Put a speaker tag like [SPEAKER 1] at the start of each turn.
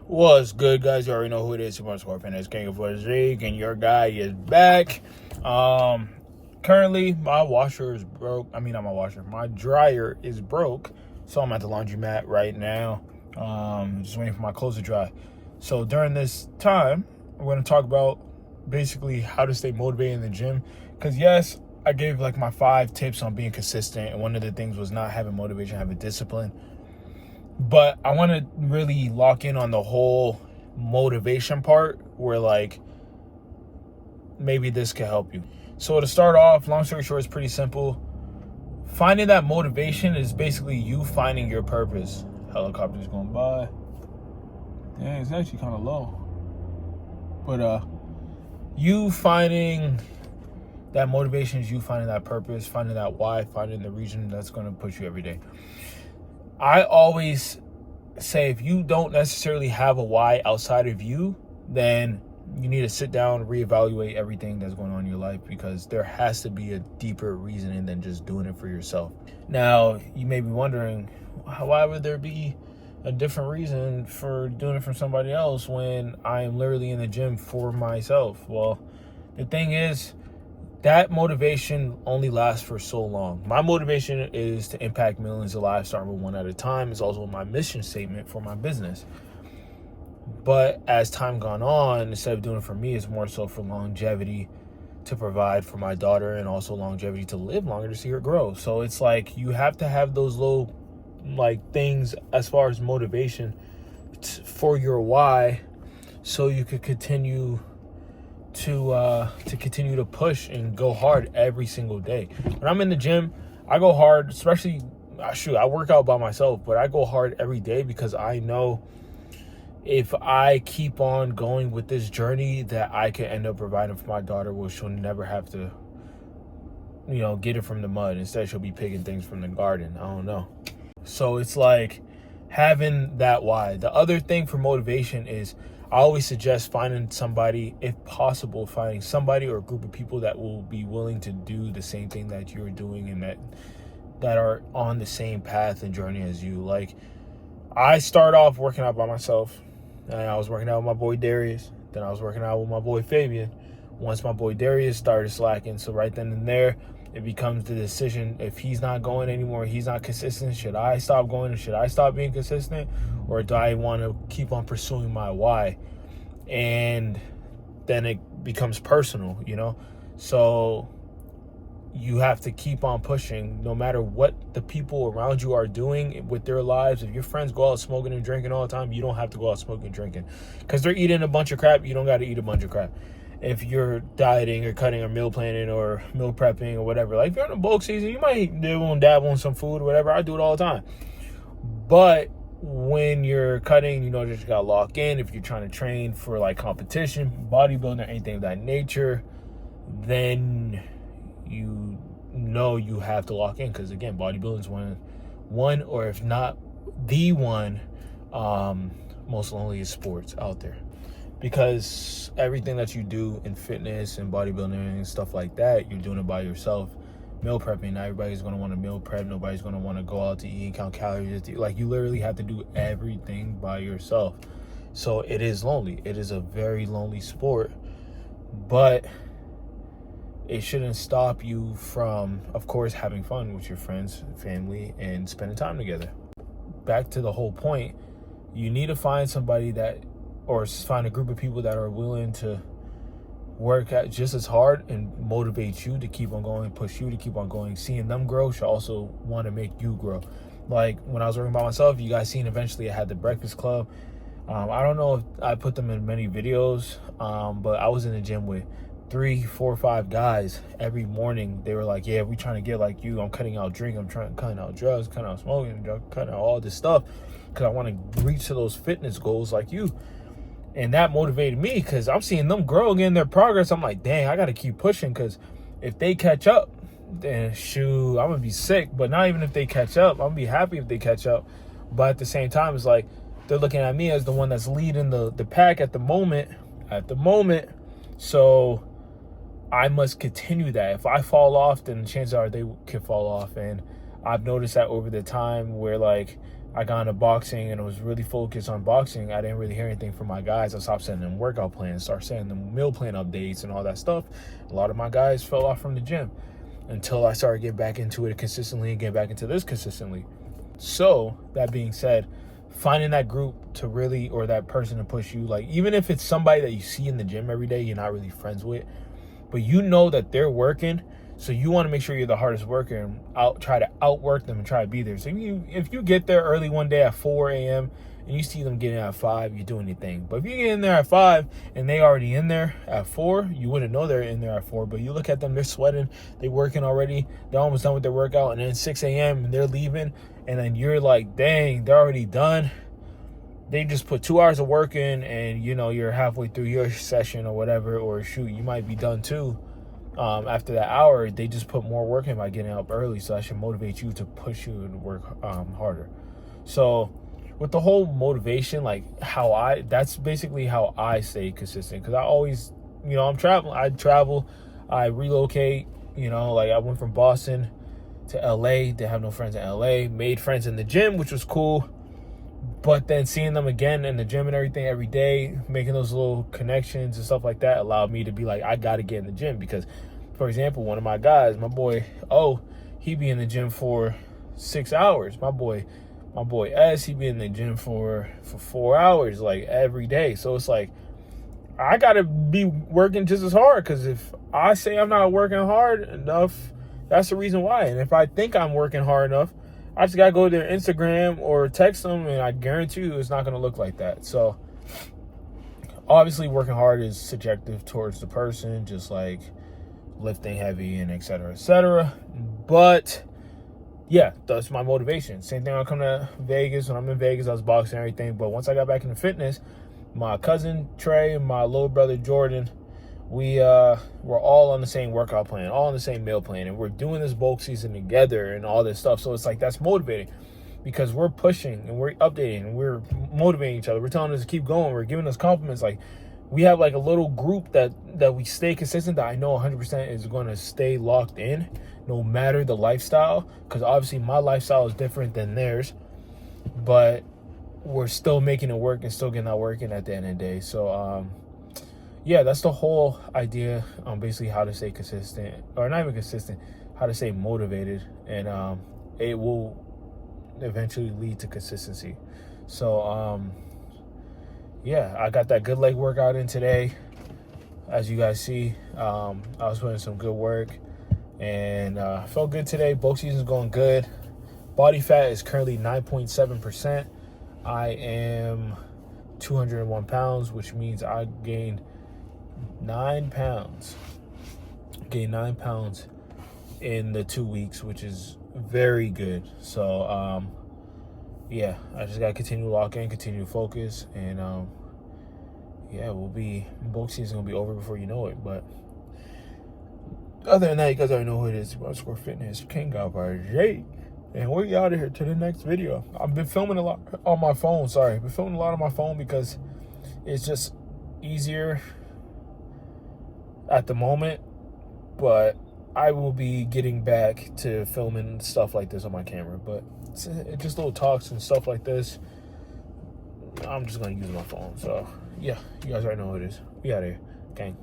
[SPEAKER 1] What's good, guys? You already know who it is. Super Score Fan is King of Zeke, and your guy is back. Currently, my washer is broke. I mean, not my washer. My dryer is broke, so I'm at the laundromat right now. Just waiting for my clothes to dry. So during this time, we're going to talk about basically how to stay motivated in the gym. Because yes, I gave like my 5 tips on being consistent, and one of the things was not having motivation, having discipline. But I want to really lock in on the whole motivation part where like maybe this could help you. So to start off, long story short, it's pretty simple. Finding that motivation is basically you finding your purpose. Helicopter's going by. Dang, it's actually kind of low. But you finding that motivation is you finding that purpose, finding that why, finding the reason that's going to push you every day. I always say if you don't necessarily have a why outside of you, then you need to sit down, reevaluate everything that's going on in your life, because there has to be a deeper reasoning than just doing it for yourself. Now, you may be wondering, why would there be a different reason for doing it for somebody else when I am literally in the gym for myself? Well, the thing is, that motivation only lasts for so long. My motivation is to impact millions of lives, starting with one at a time. It's also my mission statement for my business. But as time gone on, instead of doing it for me, it's more so for longevity, to provide for my daughter, and also longevity to live longer, to see her grow. So it's like you have to have those little like things as far as motivation for your why, so you could continue to continue to push and go hard every single day. When I'm in the gym, I go hard, especially, I work out by myself, but I go hard every day because I know if I keep on going with this journey that I can end up providing for my daughter, where she'll never have to, get it from the mud. Instead, she'll be picking things from the garden. I don't know. So it's like having that why. The other thing for motivation is I always suggest finding somebody, if possible, finding somebody or a group of people that will be willing to do the same thing that you're doing, and that are on the same path and journey as you. Like, I start off working out by myself, and I was working out with my boy Darius. Then I was working out with my boy Fabian. Once my boy Darius started slacking, so right then and there, it becomes the decision, if he's not going anymore, he's not consistent, should I stop going, or should I stop being consistent, or do I want to keep on pursuing my why? And then it becomes personal, So you have to keep on pushing no matter what the people around you are doing with their lives. If your friends go out smoking and drinking all the time, you don't have to go out smoking and drinking, because they're eating a bunch of crap. You don't got to eat a bunch of crap. If you're dieting or cutting or meal planning or meal prepping or whatever, like if you're in a bulk season, you might dibble and dabble in some food or whatever. I do it all the time. But when you're cutting, just got to lock in. If you're trying to train for like competition, bodybuilding, anything of that nature, then you have to lock in, because again, bodybuilding is one, or if not the one, most loneliest sports out there. Because everything that you do in fitness and bodybuilding and stuff like that, you're doing it by yourself. Meal prepping, not everybody's going to want to meal prep. Nobody's going to want to go out to eat and count calories. Like, you literally have to do everything by yourself. So it is lonely. It is a very lonely sport. But it shouldn't stop you from, of course, having fun with your friends, family, and spending time together. Back to the whole point, you need to find somebody or find a group of people that are willing to work at just as hard and motivate you to keep on going, push you to keep on going. Seeing them grow should also want to make you grow. Like when I was working by myself, you guys seen eventually I had the Breakfast Club. I don't know if I put them in many videos, but I was in the gym with 3, 4, 5 guys every morning. They were like, yeah, we trying to get like you. I'm cutting out drink. I'm cutting out drugs, cutting out smoking, cutting out all this stuff, because I want to reach to those fitness goals like you. And that motivated me, because I'm seeing them grow again, their progress. I'm like, dang, I got to keep pushing, because if they catch up, then shoot, I'm going to be sick. But not even if they catch up, I'm going to be happy if they catch up. But at the same time, it's like they're looking at me as the one that's leading the pack at the moment. So I must continue that. If I fall off, then chances are they can fall off. And I've noticed that over the time where like I got into boxing and it was really focused on boxing, I didn't really hear anything from my guys. I stopped sending them workout plans, started sending them meal plan updates and all that stuff. A lot of my guys fell off from the gym until I started getting back into it consistently and getting back into this consistently. So that being said, finding that group to really, or that person to push you, like even if it's somebody that you see in the gym every day, you're not really friends with, but you know that they're working, so you want to make sure you're the hardest worker and try to outwork them and try to be there. So if you get there early one day at 4 a.m. and you see them getting at 5, you're doing your thing. But if you get in there at 5 and they already in there at 4, you wouldn't know they're in there at 4. But you look at them, they're sweating, they working already, they're almost done with their workout, and then 6 a.m. and they're leaving, and then you're like, dang, they're already done. They just put 2 hours of work in, and you're halfway through your session or whatever, or shoot, you might be done too. After that hour, they just put more work in by getting up early, so that should motivate you to push you and work harder. So with the whole motivation, like that's basically how I stay consistent, because I always, I travel, I relocate, like I went from Boston to LA, didn't have no friends in LA, made friends in the gym, which was cool. But then seeing them again in the gym and everything every day, making those little connections and stuff like that allowed me to be like, I got to get in the gym. Because, for example, one of my guys, my boy, he be in the gym for 6 hours. My boy S, he be in the gym for 4 hours, like every day. So it's like, I got to be working just as hard, because if I say I'm not working hard enough, that's the reason why. And if I think I'm working hard enough, I just got to go to their Instagram or text them, and I guarantee you it's not going to look like that. So obviously working hard is subjective towards the person, just like lifting heavy and et cetera, et cetera. But yeah, that's my motivation. Same thing when I come to Vegas. When I'm in Vegas, I was boxing and everything. But once I got back into fitness, my cousin Trey and my little brother Jordan, we were all on the same workout plan, all on the same meal plan, and we're doing this bulk season together and all this stuff. So it's like, that's motivating, because we're pushing and we're updating and we're motivating each other. We're telling us to keep going. We're giving us compliments. Like, we have like a little group that we stay consistent, that I know 100% is going to stay locked in no matter the lifestyle, because obviously my lifestyle is different than theirs, but we're still making it work and still getting that work in at the end of the day. So yeah, that's the whole idea on basically how to stay consistent, or not even consistent, how to stay motivated, and it will eventually lead to consistency. So yeah, I got that good leg workout in today. As you guys see, I was putting some good work, and I felt good today. Bulk season's going good. Body fat is currently 9.7%. I am 201 pounds, which means I gained 9 pounds. Gained 9 pounds in the 2 weeks, which is very good. So yeah, I just gotta continue to lock in, continue to focus, and yeah, bulk season gonna be over before you know it. But other than that, you guys already know who it is. Square Fitness, King Jay. And we're out of here to the next video. I've been filming a lot on my phone. Sorry, I've been filming a lot on my phone because it's just easier at the moment. But I will be getting back to filming stuff like this on my camera. But it's just little talks and stuff like this, I'm just gonna use my phone. So yeah, you guys already know who it is. We out of here, gang.